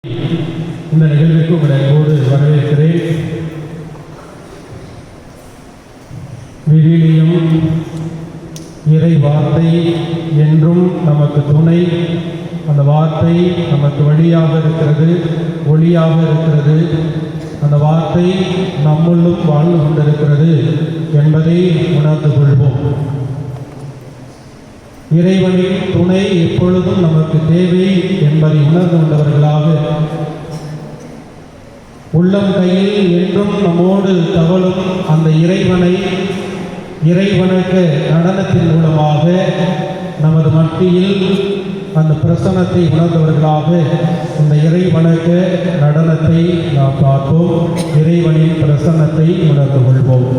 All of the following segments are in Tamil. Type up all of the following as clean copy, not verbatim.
இந்த நிகழ்வுக்கு உங்களை அன்போடு வரவேற்கிறேன். விவிலியம் இறை வார்த்தை என்றும் நமக்கு துணை. அந்த வார்த்தை நமக்கு வழியாக இருக்கிறது, ஒளியாக இருக்கிறது. அந்த வார்த்தை நம்முள்ளும் வாழ்ந்து கொண்டிருக்கிறது என்பதை உணர்ந்து கொள்வோம். இறைவனின் துணை எப்பொழுதும் நமக்கு தேவை என்பதை உணர்ந்து கொண்டவர்களாக உள்ளம் கையில் என்றும் நம்மோடு தவழும் அந்த இறைவனுக்கு நடனத்தின் மூலமாக நமது மத்தியில் அந்த பிரசன்னத்தை உணர்ந்தவர்களாக இந்த இறைவனுக்கு நடனத்தை நாம் பார்ப்போம். இறைவனின் பிரசன்னத்தை உணர்ந்து கொள்வோம்.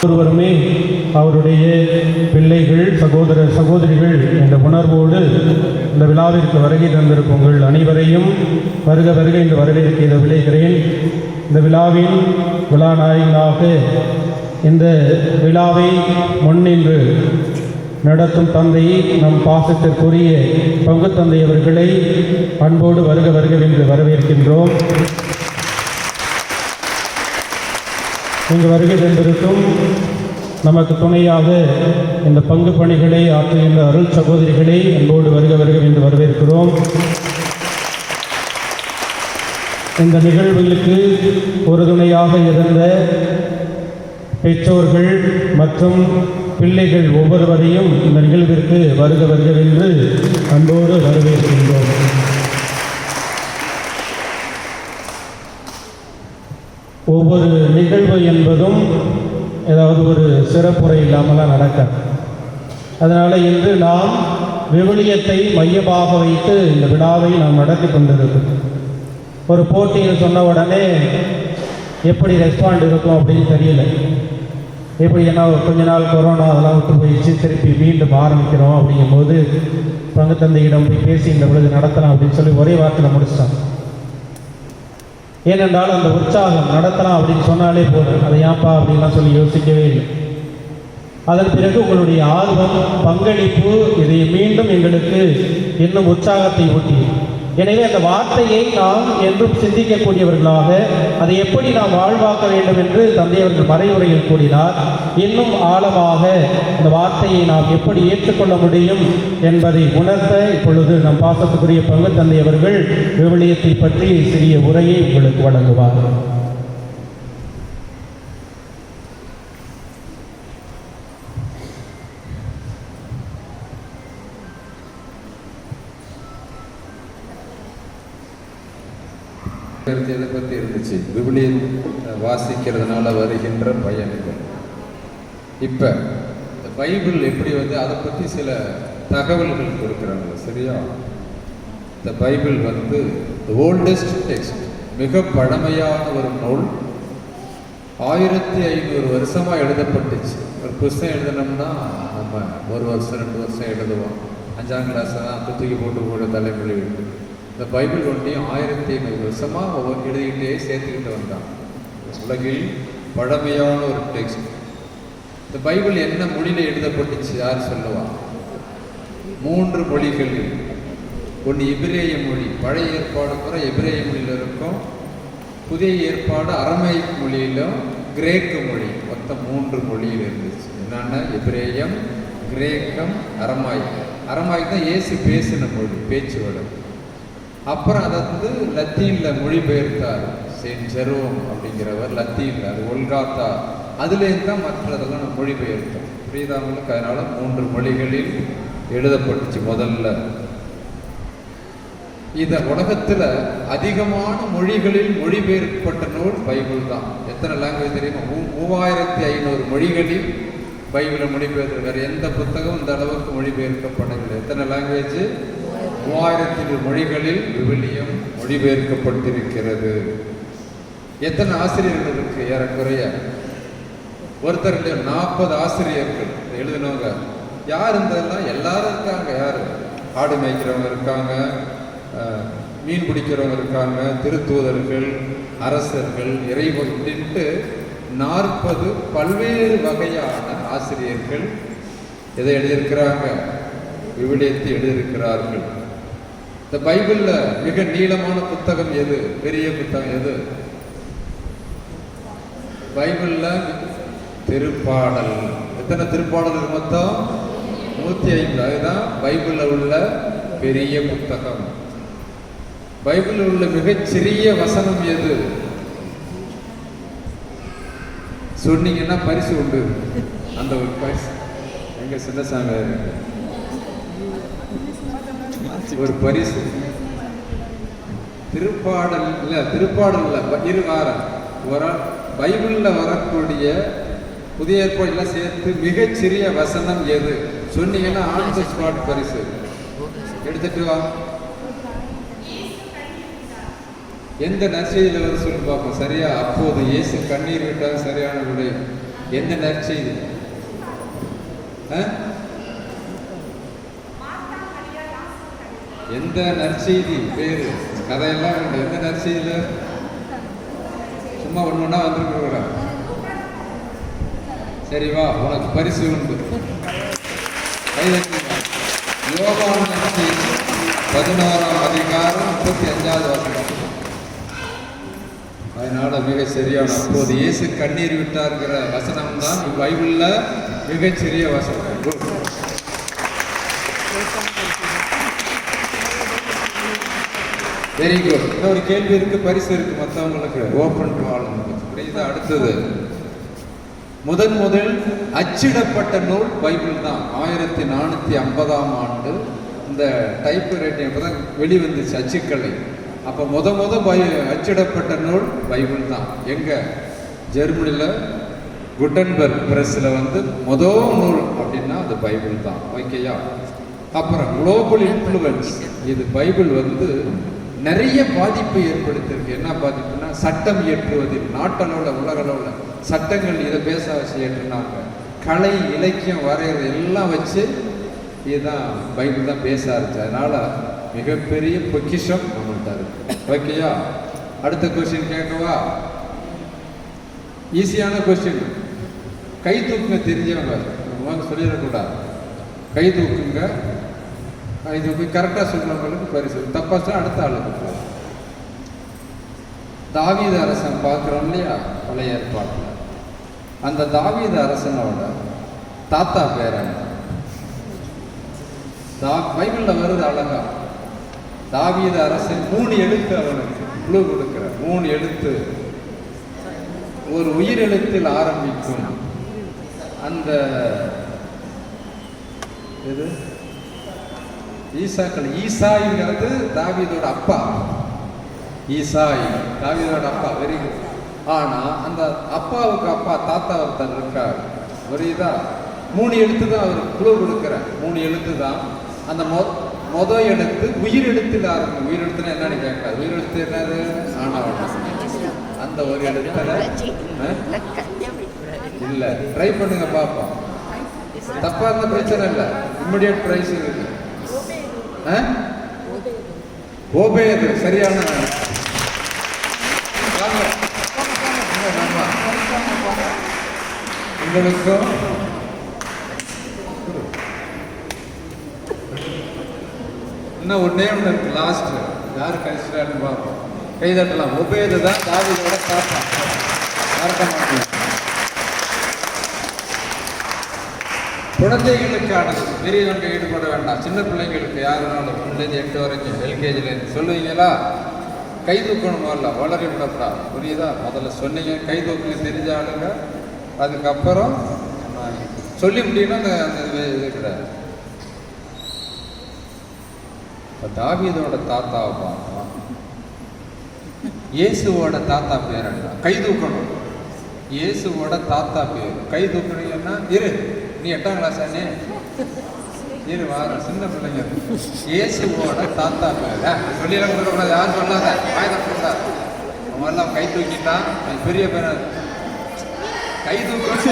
ஒருவருமே அவருடைய பிள்ளைகள், சகோதர சகோதரிகள் என்ற உணர்வோடு இந்த விழாவிற்கு வருகை தந்திருக்கும் உங்கள் அனைவரையும் வருக வருக என்று வரவேற்க விளைகிறேன். இந்த விழாவின் விழாநாயகனாக இந்த விழாவை முன்னின்று நடத்தும் தந்தையை, நம் பாசத்திற்குரிய பங்கு தந்தை அவர்களை அன்போடு வருக வருகவென்று வரவேற்கின்றோம். இங்கு வருகை தந்திருக்கும் நமக்கு துணையாக இந்த பங்கு பணிகளை ஆற்றுகின்ற அருள் சகோதரிகளை அன்போடு வருக வருகவென்று வரவேற்கிறோம். இந்த நிகழ்வுகளுக்கு உறுதுணையாக இருந்த பெற்றோர்கள் மற்றும் பிள்ளைகள் ஒவ்வொருவரையும் இந்த நிகழ்விற்கு வருக வருகவென்று அன்போடு வரவேற்கின்றோம். ஒவ்வொரு நிகழ்வு என்பதும் ஏதாவது ஒரு சிறப்புரை இல்லாமலாம் நடக்காது. அதனால் இன்று நாம் விவிலியத்தை மையமாக வைத்து இந்த விழாவை நாம் நடத்தி கொண்டிருக்கிறோம். ஒரு போட்டியில் சொன்ன உடனே எப்படி ரெஸ்பாண்ட் இருக்கும் அப்படின்னு தெரியல. எப்படி ஏன்னா கொஞ்ச நாள் கொரோனா அதெல்லாம் விட்டு போயிடுச்சு, திருப்பி மீண்டும் ஆரம்பிக்கிறோம் அப்படிங்கும்போது பங்கு தந்தையிடம் போய் பேசி இந்த பொழுது நடத்தலாம் அப்படின்னு சொல்லி ஒரே வார்த்தையில் முடிச்சிட்டாங்க. ஏனென்றால் அந்த உற்சாகம் நடத்தலாம் அப்படின்னு சொன்னாலே போதும், அதை ஏன்ப்பா அப்படின்லாம் சொல்லி யோசிக்கவே இல்லை. அதன் பிறகு உங்களுடைய ஆர்வம், பங்களிப்பு இதை மீண்டும் எங்களுக்கு இன்னும் உற்சாகத்தை ஊட்டி. எனவே அந்த வார்த்தையை நாம் என்றும் சிந்திக்கக்கூடியவர்களாக அதை எப்படி நாம் வாழ்வாக்க வேண்டும் என்று தந்தையவர்கள் மறைவுரையில் கூறினார். இன்னும் ஆழமாக அந்த வார்த்தையை நாம் எப்படி ஏற்றுக்கொள்ள முடியும் என்பதை உணர்த்த இப்பொழுது நம் பாசத்துக்குரிய பங்கு தந்தையவர்கள் விவிலியத்தை பற்றி சிறிய உரையை உங்களுக்கு வழங்குவார். இதை பற்றி இருந்துச்சு, விவிலியம் வாசிக்கிறதுனால வருகின்ற பயன்கள். இப்போ இந்த பைபிள் எப்படி அதை பற்றி சில தகவல்கள் கொடுக்குறாங்க. சரியா? இந்த பைபிள் ஓல்டஸ்ட் டெக்ஸ்ட், மிக பழமையான ஒரு நூல். 1500 வருஷமாக எழுதப்பட்டுச்சு. ஒரு புஸ்தகம் எழுதணும்னா நம்ம 1 வருஷம் 2 வருஷம் எழுதுவோம். 5ஆம் கிளாஸ் தான் தூக்கி போட்டு தலைமொழி. இந்த பைபிள் ஒன்றையும் 1500 வருஷமாக எழுதிக்கிட்டே சேர்த்துக்கிட்டு வந்தான். உலகில் பழமையான ஒரு டெக்ஸ்ட். இந்த பைபிள் என்ன மொழியில் எழுதப்பட்டுச்சு யார் சொல்லுவா? 3 மொழிகளில். ஒன்று எபிரேய மொழி, பழைய ஏற்பாடு கூட எபிரேய மொழியில் இருக்கும். புதிய ஏற்பாடு அரமைக் மொழியிலும் கிரேக்க மொழி, மொத்தம் 3 மொழியில் இருந்துச்சு. என்னென்ன? எபிரேயம், கிரேக்கம், அரமாய்க். அரமாய்க் தான் இயேசு பேசின மொழி, பேச்சு வழக்கு. அப்புறம் அதை லத்தீனில் மொழிபெயர்த்தார் செயின்ட் ஜெரோம் அப்படிங்கிறவர். லத்தீனில் அது ஒல்காத்தா, அதுலேருந்து தான் மற்றதெல்லாம் நம்ம மொழிபெயர்த்தோம். புரியுதாங்களுக்கு? அதனால 3 மொழிகளில் எழுதப்பட்டுச்சு முதல்ல. இந்த உலகத்தில் அதிகமான மொழிகளில் மொழிபெயர்க்கப்பட்ட நூல் பைபிள் தான். எத்தனை லாங்குவேஜ் தெரியுமா? 3500 மொழிகளில் பைபிளை மொழிபெயர்த்து வேறு எந்த புத்தகம் இந்த அளவுக்கு மொழிபெயர்க்கப்படவில்லை. எத்தனை லாங்குவேஜ்? 3000 மொழிகளில் விவிலியம் மொழிபெயர்க்கப்பட்டிருக்கிறது. எத்தனை ஆசிரியர்கள் இருக்கு? ஏறக்குறைய ஒருத்தர் 40 ஆசிரியர்கள் எழுதினவங்க. யார் இருந்ததெல்லாம்? எல்லாரும் இருக்காங்க. யார்? ஆடு மேய்க்கிறவங்க இருக்காங்க, மீன் பிடிக்கிறவங்க இருக்காங்க, திருத்தூதர்கள், அரசர்கள், இறைவன்ட்டு 40 பல்வேறு வகையான ஆசிரியர்கள் எதை எழுதியிருக்கிறாங்க? விவிலியத்தை எழுதியிருக்கிறார்கள். இந்த பைபிள்ல மிக நீளமான புத்தகம் எது? பெரிய புத்தகம் எது? பைபிள்ல திருப்பாடல். எத்தனை திருப்பாடல் மொத்தம்? 150. அதுதான் பைபிள்ல உள்ள பெரிய புத்தகம். பைபிளில் உள்ள மிகச்சிறிய வசனம் எது சொன்னீங்கன்னா பரிசு உண்டு. அந்த ஒரு பரிசு எங்க சின்னசாமி ஒரு பரிசு. திருப்பாடல் இல்ல, திருப்பாடல் இல்ல, பைபிள்ல வரக்கூடிய புதிய ஏற்பாடுலாம் சேர்த்து மிகச்சிறிய வசனம் எது சொன்னீங்கன்னா ஆன் தி ஸ்பாட் பரிசு எடுத்துட்டு வா. எந்த நற்செய்தியில சொல்லி பார்ப்போம். சரியா? அப்போது இயேசு கண்ணீர் விட்டால் சரியான விடை. எந்த நற்செய்தி? எந்த நற்செய்தி பேரு? கதையெல்லாம் உண்டு. எந்த நற்செய்தியில? சும்மா ஒண்ணா வந்துருக்க கூடாது. சரி வா, உனக்கு பரிசு உண்டு. யோவான் நற்செய்தி 11ஆம் அதிகாரம் 35வது வசனம். அதனால மிக சரியான, அப்போது இயேசு கண்ணீர் விட்டார்கிற வசனம் தான் பைபிள்ல மிகச்சிறிய வசனம். Very good. இன்னொரு கேள்வி இருக்கு, பரிசு இருக்கு மற்றவங்களுக்கு. Open to all. புரியுதா? அடுத்தது, முதல் அச்சிடப்பட்ட நூல் பைபிள் தான். 1450ஆம் ஆண்டு இந்த டைப் ரைட்டிங் அப்பதான் வெளிவந்துச்சு, அச்சுக்கலை. அப்போ அச்சிடப்பட்ட நூல் பைபிள் தான். எங்க? ஜெர்மனியில் குட்டன்பர்க் பிரஸ்ல முதல் நூல் அப்படின்னா அது பைபிள் தான். ஓகேயா? அப்புறம் குளோபல் இன்ஃப்ளூயன்ஸ். இது பைபிள் நிறைய பாதிப்பை ஏற்படுத்தியிருக்கு. என்ன பாதிப்புனா, சட்டம் இயற்றுவதில் நாட்டளவில் உலகளவில் சட்டங்கள் இதை பேச ஏற்றுனாங்க. கலை இலக்கியம் வரைகிறது எல்லாம் வச்சு இதுதான் பைபிள் தான் பேச ஆரம்பிச்சு. அதனால மிகப்பெரிய பொக்கிஷம் நம்மள்கிட்ட இருக்கு. ஓகேயா? அடுத்த கொஸ்டின் கேட்கவா? ஈஸியான கொஸ்டின். கை தூக்குங்க தெரிஞ்சவங்க சொல்லிடக்கூடாது. கை தூக்குங்க. கை தூக்கி கரெக்டாக சொல்றவங்களுக்கு பரிசு, தப்பா சொன்னா அடுத்த ஆளுக்கு போகும். தாவீது அரசன் பார்க்குறோம் இல்லையா பழைய ஏற்பாட்டில்? அந்த தாவீது அரசனோட தாத்தா பேரன் பைபிளில் வருது அழகா. தாவீது அரசன் 3 எழுத்து அவனுக்கு குழு கொடுக்கிற 3 எழுத்து ஒரு உயிர் எழுத்தில் ஆரம்பிக்கும். அந்த இது ஈசாய்ங்கிறது தாவீதோட அப்பா. ஈசாய் தாவீதோட அப்பா. Very good. ஆனா அந்த அப்பாவுக்கு அப்பா தாத்தா ஒருத்தர் இருக்கார். புரியுதா? 3 எழுத்து தான் அவர் குழு கொடுக்கிற 3 எழுத்து தான். அந்த முதல் எழுத்து உயிர் எழுத்தில் ஆரம்பிக்கும். உயிர் எழுத்துனா என்னன்னு கேட்காது. உயிர் எழுத்து என்னது? ஆனாவா? அந்த ஒரு எழுத்துல இல்ல, ட்ரை பண்ணுங்க பாப்போம். தப்பா இருந்த பிரச்சனை இல்லை, இம்மிடியட் பிரைஸ் இருக்கு. ஓபேது சரியான. உங்களுக்கும் இன்னும் ஒன்னே ஒன்று இருக்கு. லாஸ்ட் யாரு கழிச்சிட்டாருன்னு பார்ப்போம். கைதட்டலாம். ஒபேது தான் தாவீதோட தாத்தா. மறக்க மாட்டேன். குழந்தைகளுக்கானது. பெரியவங்க ஈடுபட வேண்டாம். சின்ன பிள்ளைங்களுக்கு யாருனாலும் 1லேருந்து 8 வரைக்கும் எல்கேஜிலேருந்து சொல்லுவீங்களா? கை தூக்கணும். முதல்ல வளரி விடப்படாது. புரியுதா? முதல்ல சொன்னீங்க கை தூக்க தெரிஞ்ச ஆளுங்க. அதுக்கப்புறம் சொல்லி முடியும்னா அந்த இது கிடையாது. தாவீதோட தாத்தாவை பார்க்கலாம். இயேசுவோட தாத்தா பேர் என்ன? கை தூக்கணும். இயேசுவோட தாத்தா பேர் கை தூக்கணும்னா இரு, நீ 8ஆம் கிளாஸ் அண்ணே இரு வார சின்ன பிள்ளைங்க. இயேசுவோட தாத்தா பேர் சொல்லிடலாம் கொடுக்கக்கூடாது. யாரும் சொல்லாத, வாய்தான் அவெல்லாம் கை தூக்கிட்டான். பெரிய பேர் கை தூக்கணும்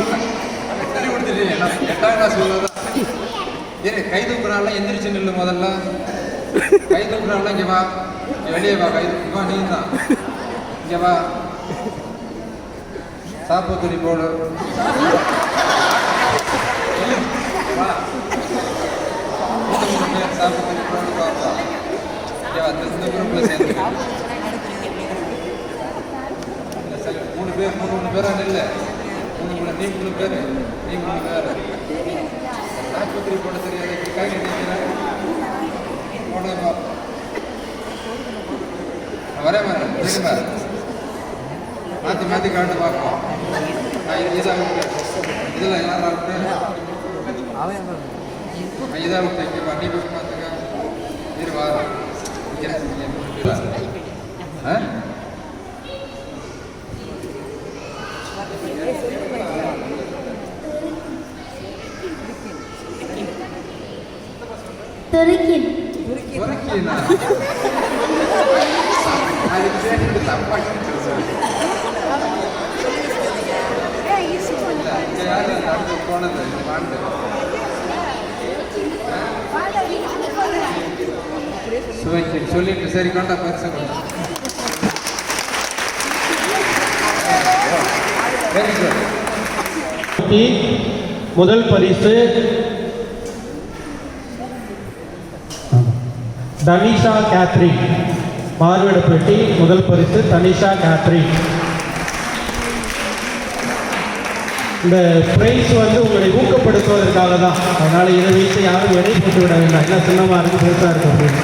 கொடுத்துட்டீங்க. 8ஆம் கிளாஸ் உள்ளதான். இரு, கை தூக்குறாள் எந்திரிச்சு நில்லு. முதல்ல கை தூக்குறாள். இங்கே வா, வெளியே வா. கை தூக்குவா நீ தான். இங்கே வா, சாப்பு துணி போடு. சாப்பு துணி போடு பாப்பா. இங்கே வா, இந்த குரூப்பில் சேர்ந்து 3 பேர் 3 பேரா நில்ல. 3 நீ 3 பேர், நீ 3 பேர். சாப்பு துணி போட தெரியாது. கை நினைக்கிறேன் போட பாப்பா. வரே வரேன். திரும்ப மாற்றி மாற்றி காட்டு பார்ப்போம். இதாக விட்டு இதில் யாரா விட்டு இதாக விட்டு இங்கே வண்டி போய் பார்த்துக்க. இரு வாரம் தப்பா சொல்லிட்டு சரி கொண்டா பரிசு வெரி குட். முதல் பரிசு தனிஷா கேத்ரின். மாறுவிட பெட்டி முதல் பரிசு தனிஷா கேத்ரின். இந்த பிரைஸ் வந்து உங்களை ஊக்கப்படுத்துவதற்காக தான். அதனால் இதை வைத்து யாரும் எடை போட்டு விட வேண்டாம். என்ன சின்னமாக இருக்குது பெருசாக இருக்குது அப்படின்னு.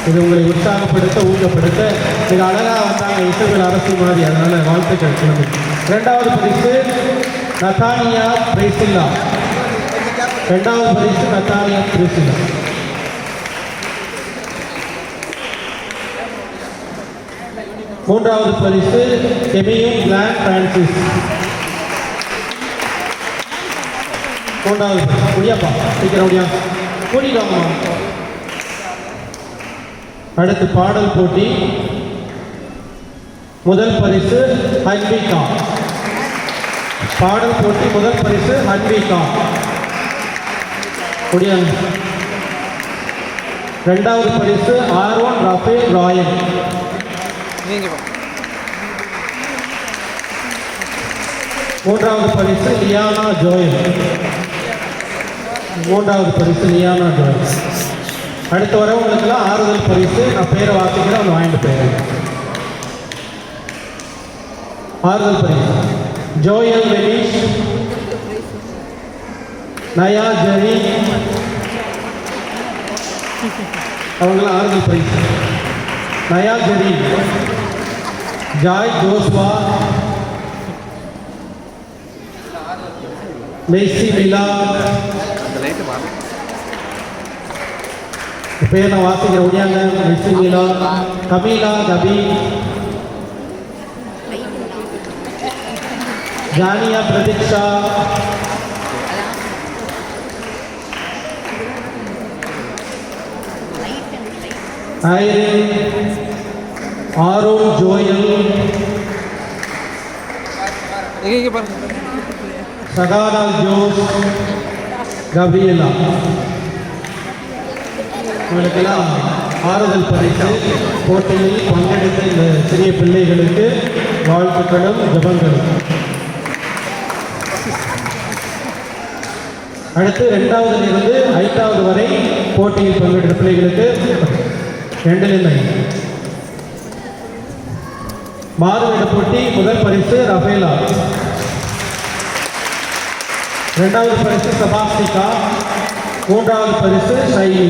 இது உங்களை உற்சாகப்படுத்த ஊக்கப்படுத்த மிக அழகாக வந்தாங்க இசைகள் அரசு மாதிரி. அதனால் வாழ்த்துக்கள் கிளம்பி. இரண்டாவது பரிசு நத்தானியா பிரைசில்லா. இரண்டாவது பரிசு நத்தானியா பிரைசில்லா. மூன்றாவது பரிசு எமியும் பிளான் பிரான்சிஸ். மூன்றாவது பரிசு முடியாப்பா சீக்கிரம் முடியா கூடிடுவாங்க. அடுத்து பாடல் போட்டி. முதல் பரிசு ஹன்விகா. பாடல் போட்டி முதல் பரிசு ஹன்விகா. முடியாங்க. இரண்டாவது பரிசு ஆரோன் ரஃபேல் ராயல். மூன்றாவது பரிசு லியானா ஜோயல். மூன்றாவது பரிசு லியானா ஜோயல். அடுத்து வரவங்களுக்கெல்லாம் ஆறுதல் பரிசு. நான் பேரை வாசிக்கிறேன், ஒன்று வாங்கிட்டு போயிருக்கேன். ஆறுதல் பரிசு ஜோயல் வெனிஷ், நயா ஜெரி, அவங்களாம் ஆறுதல் பரிசு. Naya Jerry, Joy Joshua, Maisie Mila. பேர் நான் வாசிக்கிற ஒடியாங்க. Maisie Mila, Camila Gabi, Jania Pratiksha, Irene, Aaron Joel, Sahana Jose, Gabriela. இவங்களுக்கெல்லாம் ஆறுதல் பரிசு. போட்டியில் பங்கெடுத்த இந்த சிறிய பிள்ளைகளுக்கு வாழ்த்துக்களும் ஜபங்களும். அடுத்து 2வதிலிருந்து 5வது வரை போட்டியில் பங்கெடுத்த பிள்ளைகளுக்கு 2 மாறுவேட போட்டி. முதல் பரிசு ரஃபேலா. இரண்டாவது பரிசு செபாஸ்டிகா. மூன்றாவது பரிசு ஷைலி.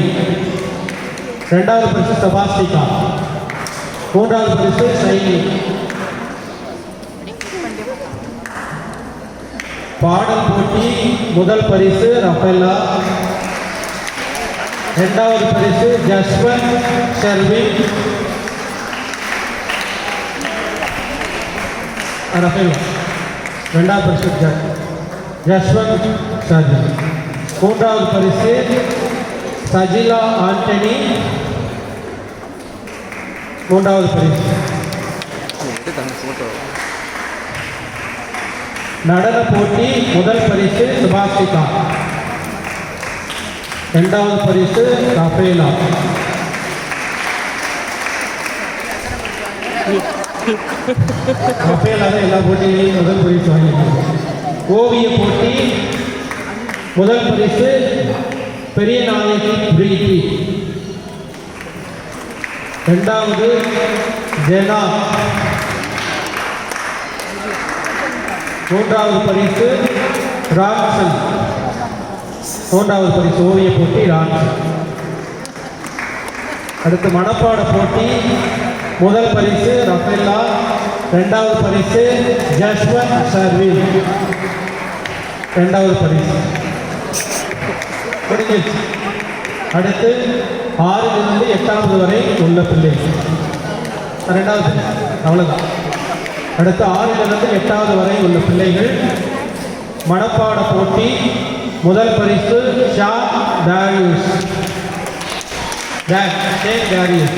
இரண்டாவது பரிசு செபாஸ்டிகா. மூன்றாவது பரிசு ஷைலி. பாடல் போட்டி. முதல் பரிசு ரஃபேலா. இரண்டாவது பரிசு ஜஸ்வந்த் ஷெர்வின். ரஃபேலா. இரண்டாவது பரிசு ஜஸ்வந்த் ஷெர்வின். மூன்றாவது பரிசு சஜிலா ஆண்டனி. மூன்றாவது பரிசு. நடன போட்டி. முதல் பரிசு செபாஸ்டிகா. இரண்டாவது பரிசு ரஃபேலா. ரஃபேலா தான் எல்லா போட்டியிலையும் முதல் பரிசு வாங்கியிருக்காங்க. ஓவிய போட்டி. முதல் பரிசு பெரிய நாயகி பிரீத்தி. இரண்டாவது ஜெனா. மூன்றாவது பரிசு ராம்சன். மூன்றாவது பரிசு ஓவிய போட்டி ராம்சன். அடுத்து மனப்பாட போட்டி. முதல் பரிசு ரஃபேலா. இரண்டாவது பரிசு ஜஸ்வந்த் ஷெர்வின். இரண்டாவது பரிசு முடிஞ்சிருச்சு. அடுத்து 6லிருந்து 8வது வரை உள்ள பிள்ளைகள். இரண்டாவது அவ்வளோதான். அடுத்து 6லிருந்து 8வது வரை உள்ள பிள்ளைகள் மனப்பாட போட்டி. முதல் பரிசு ஷா டாரியூஸ். டாரியூஸ்.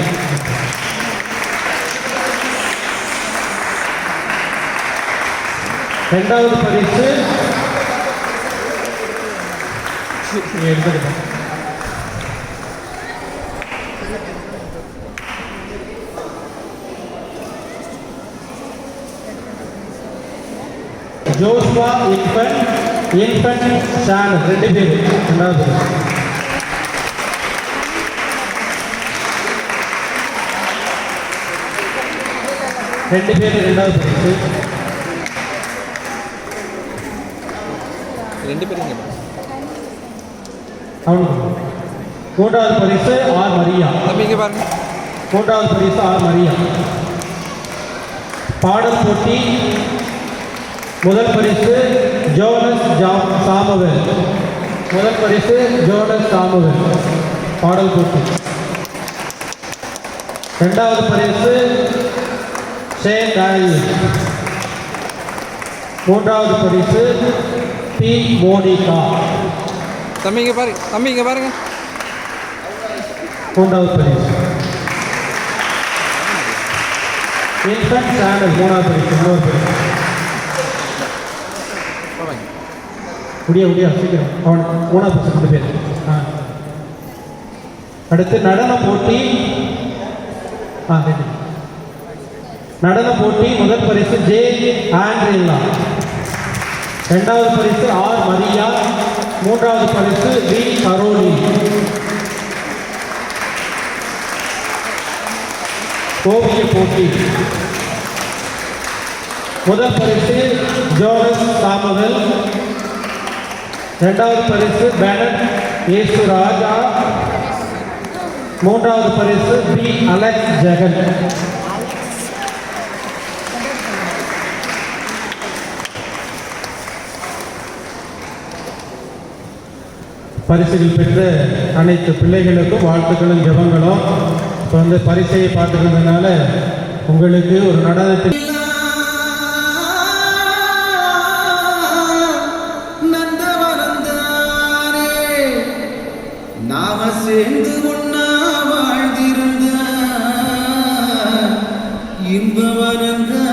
இரண்டாவது பரிசு எடுத்துக்கிட்டேன். ஜோஸ்வா இன்ஃபன்ட் ஷான் 2 பேர் ரெண்டாவது. ரெண்டு பேர் ரெண்டாவது பரிசு. 2 பேருங்க. அவனுக்கு மூன்றாவது பரிசு ஆர் மரியா. தம்பிங்க பாருங்க. மூன்றாவது பரிசு ஆர் மரியா. பாடல் போட்டி முதல் பரிசு ஜோனஸ் சாமுவேல். முதல் பரிசு ஜோனஸ் சாமுவேல் பாடல் போட்டி. இரண்டாவது பரிசு ஷேன் டானியல். மூன்றாவது பரிசு பி மோனிகா. தம்பிங்க பாருங்க. மூன்றாவது பரிசு இன்ஃபன்ட் சேனல். மூணாவது பரிசு. இன்னொரு பரிசு முடிய சீக்கிரம். அவன் மூணாவது பரிசு 2 பேர். அடுத்து நடன போட்டி. நடன போட்டி முதல் பரிசு ஜே ஆண்ட்ரில்லா. இரண்டாவது பரிசு ஆர் மரியா. மூன்றாவது பரிசு வி கரோலி. ஓவிய போட்டி முதல் பரிசு ஜோனஸ் சாமுவேல். இரண்டாவது பரிசு பெனட் ஏசு ராஜா. மூன்றாவது பரிசு பி அலெக்ஸ் ஜெகன். பரிசுகள் பெற்ற அனைத்து பிள்ளைகளுக்கும் வாழ்த்துக்களும் ஜெபங்களும். இப்போ வந்து பரிசையை பார்த்துக்கிறதுனால உங்களுக்கு ஒரு நடனத்தில் நாம சேர்ந்து ஒன்னா வாழ்ந்திருந்த இன்பவனந்தானே.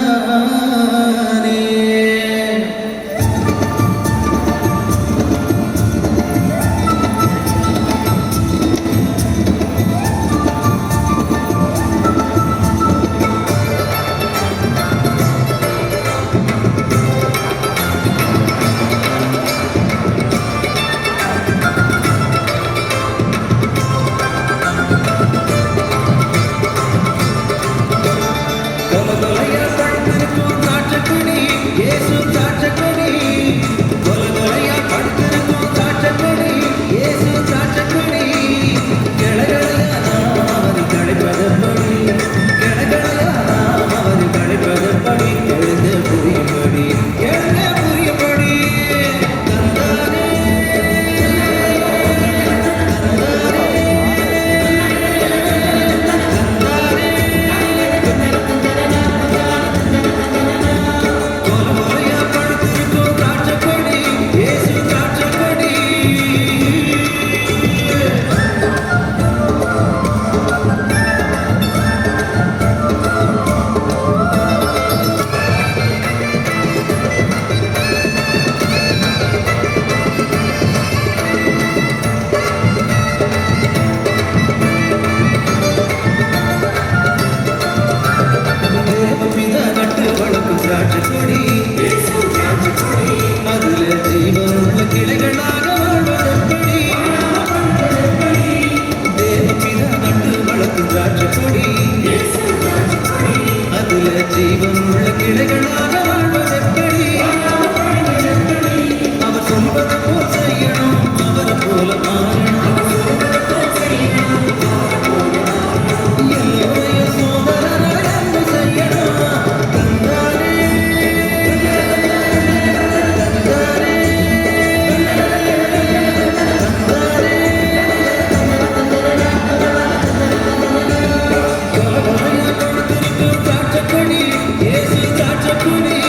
Yes,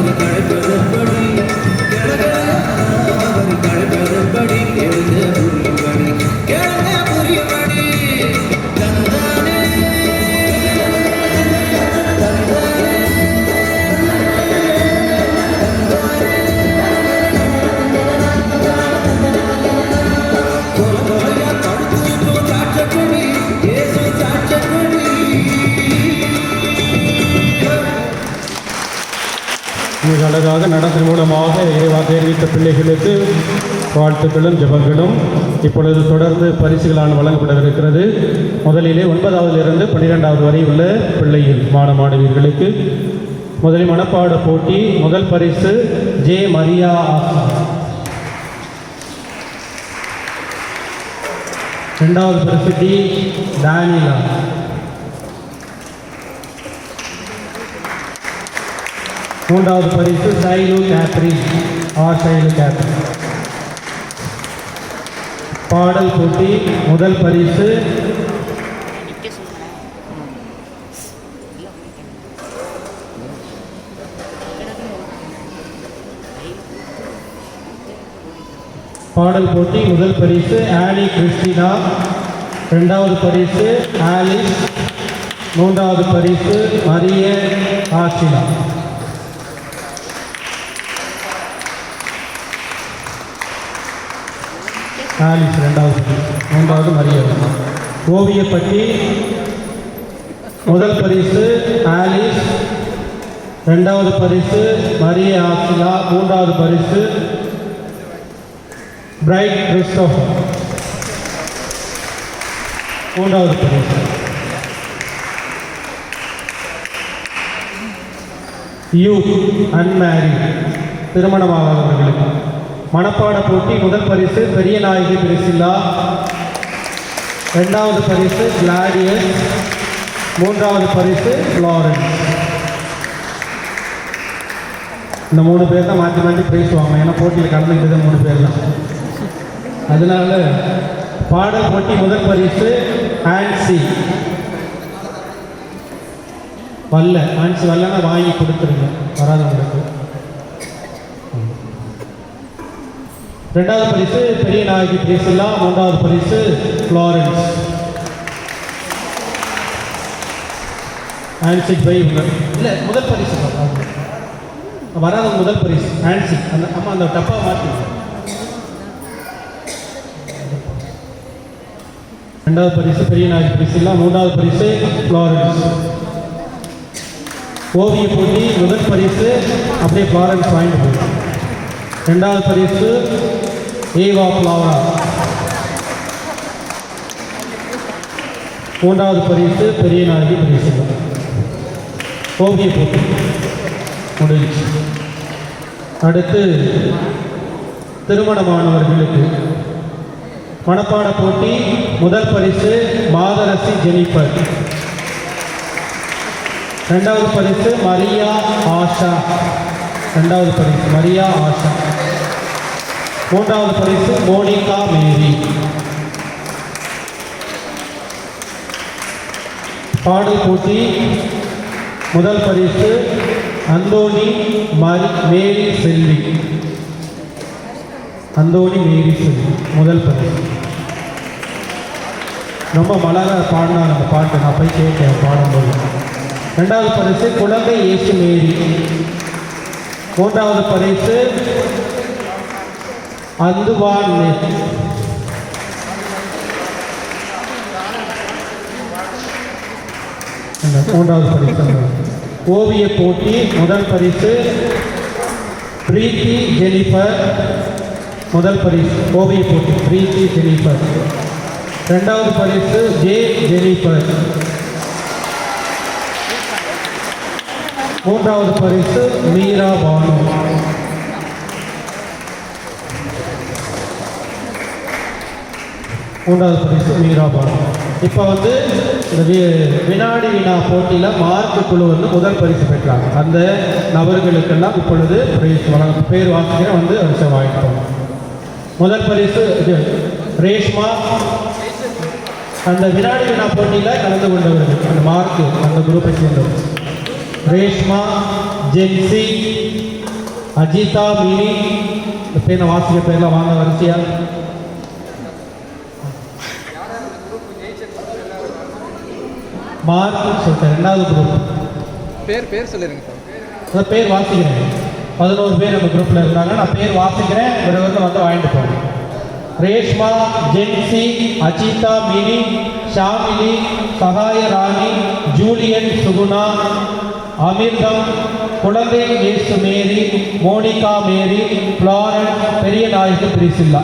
அவர் கழப்பதப்படி அவர் கழப்பதப்படி கேளுங்க புரியும்படி தந்தானே மிக அழகாக நடத்தின் மூலமாக இறைவாக்கு அறிவித்த பிள்ளைகளுக்கு வாழ்த்துக்களும் ஜெபங்களும் இப்பொழுது தொடர்ந்து பரிசுகளான வழங்கப்படவிருக்கிறது. முதலிலே 9வதிலிருந்து 12வது வரை உள்ள பிள்ளைகள் மாணவர்களுக்கு முதலில் மனப்பாட போட்டி. முதல் பரிசு ஜே மரியா ஆசா. இரண்டாவது பரிசு டி டேனியலா. மூன்றாவது பரிசு சைலு கேத்ரின் சைலு கேத்ரின். பாடல் போட்டி. முதல் பரிசு பாடல் போட்டி. முதல் பரிசு ஆனி கிறிஸ்டினா. இரண்டாவது பரிசு ஆலிஸ். மூன்றாவது பரிசு மரிய ஆசிலா. ஆலிஸ் இரண்டாவது பரிசு, மூன்றாவது மரிய. ஓவியப்பட்டி. முதல் பரிசு ஆலிஸ். இரண்டாவது பரிசு மரிய ஆசிலா. மூன்றாவது பரிசு பிரைட் கிறிஸ்டோபர். மூன்றாவது பரிசு யூத் அன்மேரிட் திருமணமாகாதவர்களுக்கு. மனப்பாட போட்டி. முதல் பரிசு பெரிய நாயகி பிரிசில்லா. இரண்டாவது பரிசு கிளாடியஸ். மூன்றாவது பரிசு ஃப்ளாரன்ஸ். இந்த 3 பேர் தான் மாற்றி மாற்றி பேசுவாங்க, ஏன்னா போட்டியில் கலந்துக்கிட்டது 3 பேர் தான். அதனால பாடல் போட்டி. முதல் பரிசு ஆன்சி வல்ல. ஆன்சி வல்லன்னா வாங்கி கொடுத்துருங்க வராதவங்களுக்கு. இரண்டாவது பரிசு பெரிய நாயகி பிரிசில்லா. மூன்றாவது பரிசு ஃப்ளாரன்ஸ். ஆன்சிக் பை இல்லை முதல் பரிசு வராத முதல் பரிசு ஆன்சி. அந்த அம்மா அந்த டப்பா மாற்றி. இரண்டாவது பரிசு பெரிய நாயகி பிரிசில்லா. மூன்றாவது பரிசு ஃப்ளாரன்ஸ். ஓவிய போட்டி. முதல் பரிசு அப்படியே ஃப்ளாரன்ஸ் வாங்கிட்டு போயிடும். இரண்டாவது பரிசு ஏவா ஃப்ளவரா. மூன்றாவது பரிசு பெரிய நாயகி பிரிசில்லா. ஓவிய போட்டி முடிஞ்சு. அடுத்து திருமணமானவர்களுக்கு மனப்பாட போட்டி. முதல் பரிசு மாதரசி ஜெனிஃபர். இரண்டாவது பரிசு மரியா ஆஷா. இரண்டாவது பரிசு மரியா ஆஷா. மூன்றாவது பரிசு மோனிகா மேரி. பாடல் போட்டி. முதல் பரிசு அந்தோனி மேரி செல்வி. அந்தோனி மேரி செல்வி முதல் பரிசு. ரொம்ப மலராக பாடினாங்க அந்த பாட்டு, நான் போய் கேட்டேன் பாடும்போது. இரண்டாவது பரிசு குழந்தை இயேசு மேரி. மூன்றாவது பரிசு அந்துவான். மூன்றாவது பரிசு. ஓவிய போட்டி. முதல் பரிசு பிரீத்தி ஜெனிஃபர். முதல் பரிசு ஓவிய போட்டி பிரீத்தி ஜெனிஃபர். இரண்டாவது பரிசு ஜே ஜெனிஃபர். மூன்றாவது பரிசு மீரா பானு. மூன்றாவது பரிசு மீரா பானு. இப்போ இந்த வினாடி வினா போட்டியில் மார்க் குழு முதல் பரிசு பெற்றாங்க. அந்த நபர்களுக்கெல்லாம் இப்பொழுது பேர் வாசிக்கிற வரிசை வாங்கிட்டோம். முதல் பரிசு ரேஷ்மா. அந்த வினாடி வினா போட்டியில் கலந்து கொண்டவர்கள் அந்த மார்க்கு அந்த குரூப்பை சேர்ந்தவர் ரேஷ்மா, ஜென்சி, அஜிதா, மினி. இந்த பேரை வாசிக்க பேர்லாம் வாங்க வரிசையா. மார்க் சொல்லிட்டேன். ரெண்டாவது குரூப் பேர் சொல்லிருங்க சார். அந்த பேர் வாசிக்கிறேன். 11 பேர் நம்ம குரூப்பில் இருந்தாங்க. நான் பேர் வாசிக்கிறேன், ஒருவருக்கு வந்து வாங்கிட்டு போங்க. ரேஷ்மா, ஜென்சி, அஜிதா, மினி, ஷாமிலி, சகாய ராணி, ஜூலியன், சுகுணா, அமிர்தம், குழந்தை இயேசு மேரி, மோனிகா மேரி, ஃப்ளாரன்ஸ், பெரிய நாயக்கு பிரிசில்லா.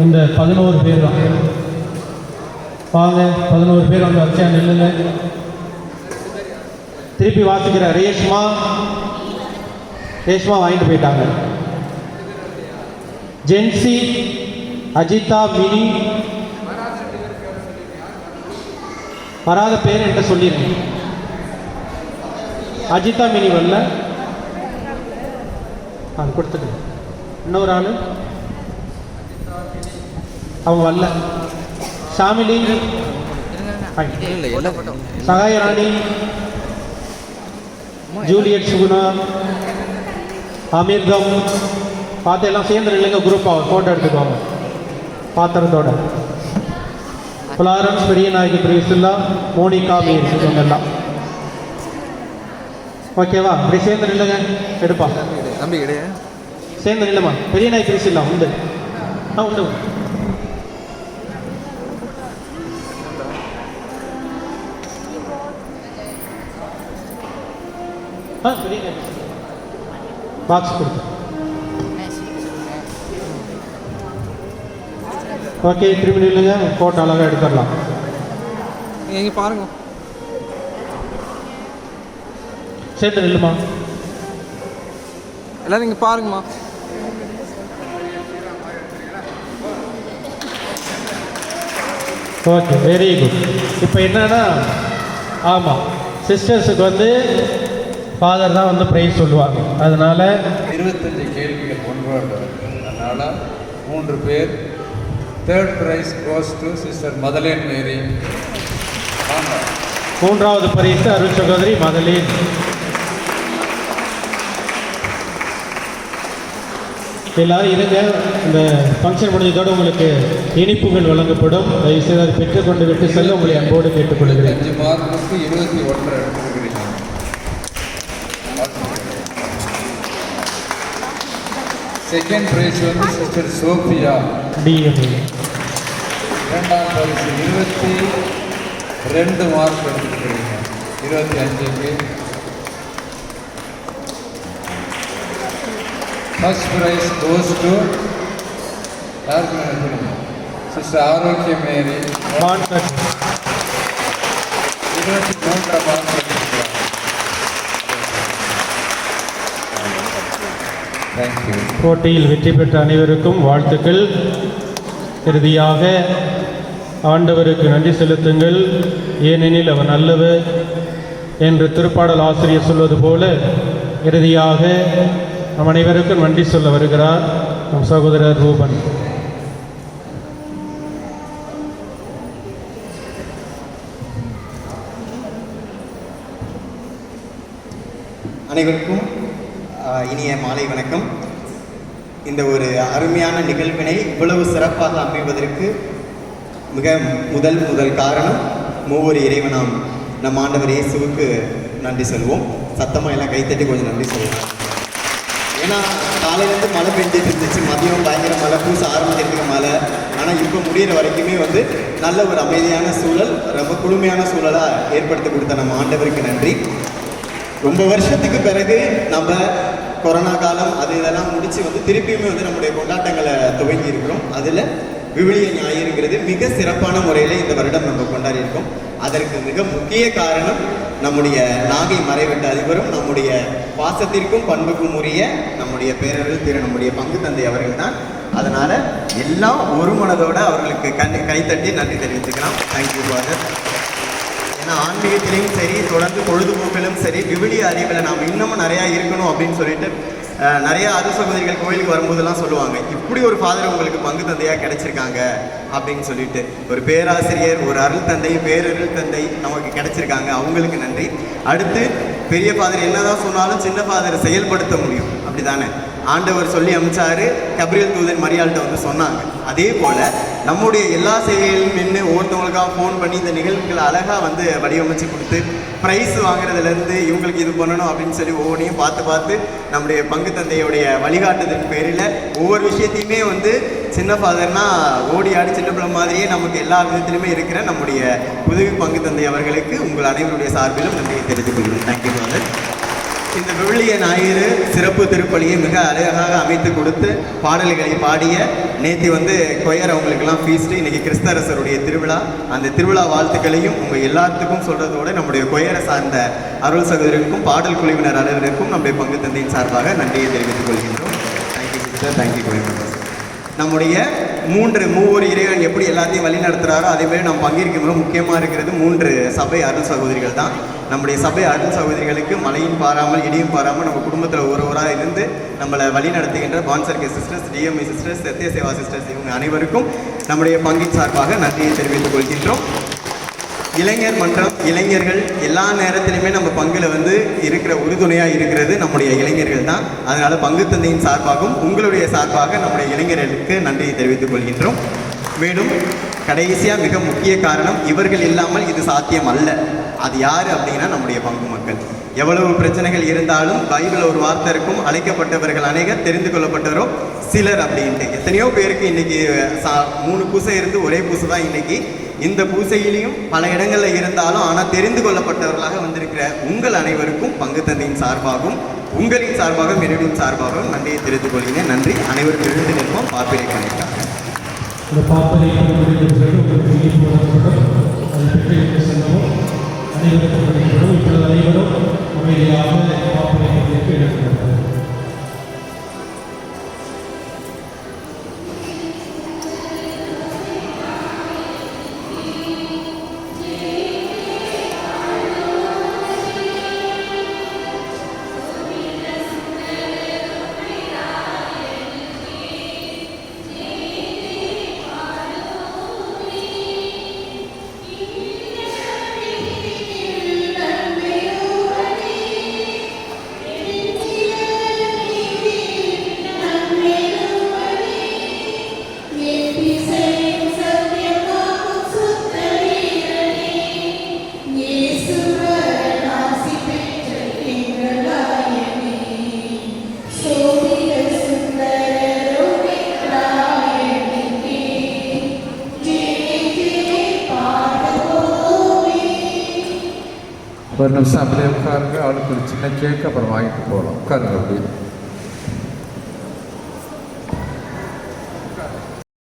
இந்த 11 பேர் தான். வாங்க, 11 பேர் வந்து வரிசையா நில்லுங்க. திருப்பி வாசிக்கிறேன். ரேஷ்மா வாங்கிட்டு போயிட்டாங்க. ஜென்சி, அஜிதா, மினி. வராத பேர் என்கிட்ட சொல்லிடுங்க. அஜிதா, மினி வரல, அது கொடுத்துட்டு. இன்னொரு ஆள் அவங்க வரல. ஷாமிலி, சகாய ராணி, ஜூலியட், சுகுணா, அமிர்தம். பார்த்து எல்லாம் சேர்ந்து இல்லைங்க, குரூப்பாக ஃபோட்டோ எடுத்துக்குவாங்க பாத்திரத்தோட. ஃப்ளாரன்ஸ், பெரிய நாயகி பிரிசில்லா, மோனிகா மேரி, இவங்க எல்லாம். ஓகேவா? இப்படி சேர்ந்து நில்லுங்க. எடுப்பா தம்பி கிடையா சேர்ந்து நில்லுமா. பெரிய நாயகி பிரிசில்லா உண்டு. உண்டு. பெரிய நாயகி பாக்ஸ் கொடுத்து. ஓகே, திரும்பி நில்லுங்க. ஃபோட்டோ அழகாக எடுத்துடலாம். நீங்கள் இங்கே பாருங்க. சேர்ந்து நில்லுமா. எல்லாரும் இங்கே பாருங்கம்மா. Okay, very good. இப்போ என்னன்னா, ஆமாம், சிஸ்டர்ஸுக்கு வந்து ஃபாதர் தான் வந்து ப்ரைஸ் சொல்லுவாங்க. அதனால் 25 கேள்விகள் கொண்டு வருவார். அதனால் 3 பேர். Third prize goes to sister Madeleine Mary. ஆமாம், 3வது பரிசு அருள் சகோதரி மதலேன். எல்லாரும் இருங்க. இந்த ஃபங்க்ஷன் முடிஞ்சதோடு உங்களுக்கு இனிப்புகள் வழங்கப்படும். தயவுசெய்து அதை பெற்றுக்கொண்டு விட்டு செல்ல உங்களை அன்போடு கேட்டுக்கொள்கிறேன். 5 மார்க்குக்கு 21 எடுத்துருக்கிறீங்க. செகண்ட் ப்ரைஸ் வந்து சிஸ்டர் சோஃபியா டிஎம்ஏ. 2ஆம் பரிசு 22 மார்க் எடுத்துருக்கிறீங்க. 25க்கு. ஃபர்ஸ்ட் ப்ரைஸ் கோஸ் டு யாருக்கு நினைக்கிறீங்க? சிஸ்டர் ஆரோக்கிய மேரி 23 மார்க் எடுத்துருக்காங்க. தேங்க்யூ. போட்டியில் வெற்றி பெற்ற அனைவருக்கும் வாழ்த்துக்கள். இறுதியாக ஆண்டவருக்கு நன்றி செலுத்துங்கள், ஏனெனில் அவர் நல்லவர் என்று திருப்பாடல் ஆசிரியர் சொல்வது போல இறுதியாக நம் அனைவருக்கும் நன்றி சொல்ல வருகிறார் நம் சகோதரர் ரூபன். அனைவருக்கும் இனிய மாலை வணக்கம். இந்த ஒரு அருமையான நிகழ்வினை இவ்வளவு சிறப்பாக அமைவதற்கு மிக முதல் காரணம் மூவொரு இறைவனாம் நம் ஆண்டவர் இயேசுவுக்கு நன்றி சொல்வோம். சத்தமாக எல்லாம் கைத்தட்டி கொஞ்சம் நன்றி சொல்லுவோம். ஏன்னா காலையிலேருந்து மழை பெஞ்சிட்டு இருந்துச்சு, மதியம் பயங்கர மழை, பூச ஆரம்பிச்சிருக்கு மழை. ஆனால் இப்போ முடிகிற வரைக்குமே வந்து நல்ல ஒரு அமைதியான சூழல், ரொம்ப குளுமையான சூழலாக ஏற்படுத்தி கொடுத்த நம்ம ஆண்டவருக்கு நன்றி. ரொம்ப வருஷத்துக்கு பிறகு நம்ம கொரோனா காலம் அது இதெல்லாம் முடித்து வந்து திருப்பியுமே வந்து நம்முடைய கொண்டாட்டங்களை துவங்கி இருக்கிறோம். அதில் விவிலிய ஞாயிறுங்கிறது மிக சிறப்பான முறையில் இந்த வருடம் நம்ம கொண்டாடி இருக்கோம். அதற்கு மிக முக்கிய காரணம் நம்முடைய நாகை மறைவட்ட அதிபரும் நம்முடைய பாசத்திற்கும் பண்புக்கும் உரிய நம்முடைய பேரர்கள் திரு நம்முடைய பங்கு தந்தை அவர்கள் தான். அதனால் எல்லாம் ஒரு மனதோடு அவர்களுக்கு கைத்தட்டி நன்றி தெரிவித்துக்கலாம். Thank you father. ஏன்னா ஆன்மீகத்திலையும் சரி, தொடர்ந்து பொழுதுபோக்கிலும் சரி, விவிலிய அறிவில் நாம் இன்னமும் நிறையா இருக்கணும் அப்படின்னு சொல்லிட்டு நிறைய அருள் சகோதரிகள் கோயிலுக்கு வரும்போதெல்லாம் சொல்லுவாங்க, இப்படி ஒரு ஃபாதர் உங்களுக்கு பங்கு தந்தையாக கிடைச்சிருக்காங்க அப்படின்னு சொல்லிட்டு. ஒரு பேராசிரியர், ஒரு அருள் தந்தை, பேரருள் தந்தை நமக்கு கிடைச்சிருக்காங்க, அவங்களுக்கு நன்றி. அடுத்து பெரிய ஃபாதர் என்னதான் சொன்னாலும் சின்ன ஃபாதரை செயல்படுத்த முடியும், அப்படி தானே? ஆண்டவர் சொல்லி அமைச்சாரு, கபிரியல் தூதன் மரியாள்கிட்ட வந்து சொன்னாங்க. அதே போல் நம்முடைய எல்லா செயலிலும் நின்று ஒவ்வொருத்தவங்களுக்காக ஃபோன் பண்ணி இந்த நிகழ்வுகளை அழகாக வந்து வடிவமைச்சு கொடுத்து ப்ரைஸ் வாங்குறதுலேருந்து இவங்களுக்கு இது பண்ணணும் அப்படின்னு சொல்லி ஒவ்வொன்றையும் பார்த்து நம்முடைய பங்கு தந்தையுடைய வழிகாட்டுதலின் பேரில் ஒவ்வொரு விஷயத்தையுமே வந்து சின்ன ஃபாதர்னா ஓடி ஆடி சின்ன பிள்ளை மாதிரியே நமக்கு எல்லா விதத்திலுமே இருக்கிற நம்முடைய உதவி பங்கு தந்தை அவர்களுக்கு உங்கள் அனைவருடைய சார்பிலும் நன்றியை தெரிவித்துக் கொள்கிறேன். Thank you father. இந்த விவிலிய ஞாயிறு சிறப்பு திருப்பலியை மிக அழகாக அமைத்து கொடுத்து பாடல்களை பாடிய நேற்று வந்து கொயர் அவங்களுக்கெல்லாம் ஃபீஸ்ட்டு, இன்றைக்கி கிறிஸ்தரசருடைய திருவிழா. அந்த திருவிழா வாழ்த்துக்களையும் உங்கள் எல்லாத்துக்கும் சொல்கிறதோடு நம்முடைய கொயரை சார்ந்த அருள் சகோதரருக்கும் பாடல் குழுவினர் அனைவருக்கும் நம்முடைய பங்கு தந்தையின் சார்பாக நன்றியை தெரிவித்துக் கொள்கின்றோம். Thank you sister, thank you choir. நம்முடைய மூவர் இறைவன் எப்படி எல்லாத்தையும் வழி நடத்துகிறாரோ அதேமாதிரி நம்ம பங்கேற்கும் முக்கியமாக இருக்கிறது 3 சபை அருள் சகோதரிகள் தான். நம்முடைய சபை அருள் சகோதரிகளுக்கு மழையும் பாராமல் இடியும் பாராமல் நம்ம குடும்பத்தில் ஒருவராக இருந்து நம்மளை வழி நடத்துகின்ற பான்சர்கே சிஸ்டர்ஸ், டிஎம்ஐ சிஸ்டர்ஸ், சத்திய சேவா சிஸ்டர்ஸ், இவங்க அனைவருக்கும் நம்முடைய பங்கின் சார்பாக நன்றியை தெரிவித்துக் கொள்கின்றோம். இளைஞர் மன்றம், இளைஞர்கள் எல்லா நேரத்திலையுமே நம்ம பங்கில் வந்து இருக்கிற உறுதுணையாக இருக்கிறது நம்முடைய இளைஞர்கள் தான். அதனால் பங்கு தந்தையின் சார்பாகவும் உங்களுடைய சார்பாக நம்முடைய இளைஞர்களுக்கு நன்றியை தெரிவித்துக் கொள்கின்றோம். மேலும் கடைசியாக மிக முக்கிய காரணம், இவர்கள் இல்லாமல் இது சாத்தியம் அல்ல. அது யார் அப்படின்னா நம்முடைய பங்கு மக்கள். எவ்வளவு பிரச்சனைகள் இருந்தாலும் பைபிளில் ஒரு வார்த்தை இருக்கும், அழைக்கப்பட்டவர்கள் அநேகர் தெரிந்து கொள்ளப்பட்டவரோ சிலர் அப்படின்ட்டு. எத்தனையோ பேருக்கு இன்றைக்கி 3 பூசை இருந்து ஒரே பூசை தான் இன்றைக்கி. இந்த பூசையிலையும் பல இடங்களில் இருந்தாலும் ஆனால் தெரிந்து கொள்ளப்பட்டவர்களாக வந்திருக்கிற உங்கள் அனைவருக்கும் பங்கு தந்தையின் சார்பாகவும் உங்களின் சார்பாகவும் என்னுடைய சார்பாகவும் நன்றியை தெரிவித்துக் கொள்கிறேன். நன்றி. அனைவரும் எழுந்து நிற்போம். பார்ப்பிலை பண்ணிட்டாங்க. இந்த பாப்பரை அனைவரும் இப்பொழுது அனைவரும் அமைதியாக பாப்பரை எடுக்கிறார்கள். ஒரு நிமிஷம் அப்படியே உட்காருங்க. அவளுக்கு ஒரு சின்ன கேக்கு அப்புறம் வாங்கிட்டு போகலாம். உட்காருங்க அப்படியே.